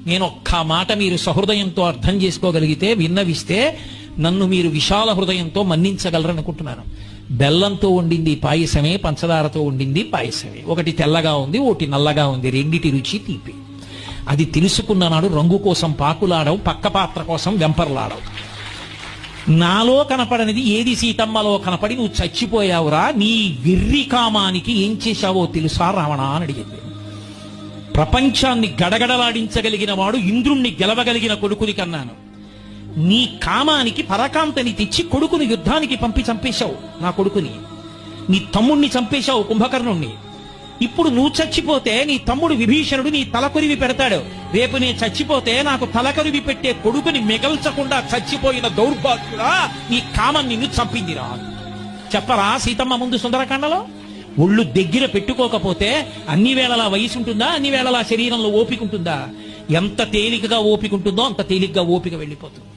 నేను ఒక్క మాట మీరు సహృదయంతో అర్థం చేసుకోగలిగితే, విన్నవిస్తే నన్ను మీరు విశాల హృదయంతో మన్నించగలరనుకుంటున్నాను. బెల్లంతో వండింది పాయసమే, పంచదారతో వండింది పాయసమే. ఒకటి తెల్లగా ఉంది, ఒకటి నల్లగా ఉంది, రెండిటి రుచి తీపి. అది తెలుసుకున్న నాడు రంగు కోసం పాకులాడవు, పక్క పాత్ర కోసం వెంపర్లాడవు. నాలో కనపడనిది ఏది సీతమ్మలో కనపడి నువ్వు చచ్చిపోయావురా, నీ వెర్రి కామానికి ఏం చేశావో తెలుసా రావణ అని అడిగింది. ప్రపంచాన్ని గడగడలాడించగలిగిన వాడు ఇంద్రుణ్ణి గెలవగలిగిన కొడుకుని కన్నాను. నీ కామానికి పరకాంతని తెచ్చి కొడుకుని యుద్ధానికి పంపి చంపేశావు. నా కొడుకుని, నీ తమ్ముణ్ణి చంపేశావు, కుంభకర్ణుణ్ణి. ఇప్పుడు నువ్వు చచ్చిపోతే నీ తమ్ముడు విభీషణుడు నీ తలకొరివి పెడతాడు. రేపు నేను చచ్చిపోతే నాకు తలకొరివి పెట్టే కొడుకుని మిగల్చకుండా చచ్చిపోయిన దౌర్భాగ్యుడా, నీ కామం నిన్ను చంపిందిరా. చెప్పరా సీతమ్మ ముందు సుందరకాండలో? ఒళ్ళు దగ్గర పెట్టుకోకపోతే అన్ని వేళలా వయసు ఉంటుందా? అన్ని వేళలా శరీరంలో ఓపిక ఉంటుందా? ఎంత తేలికగా ఓపిక ఉంటుందో అంత తేలికగా ఓపిక వెళ్ళిపోతుంది.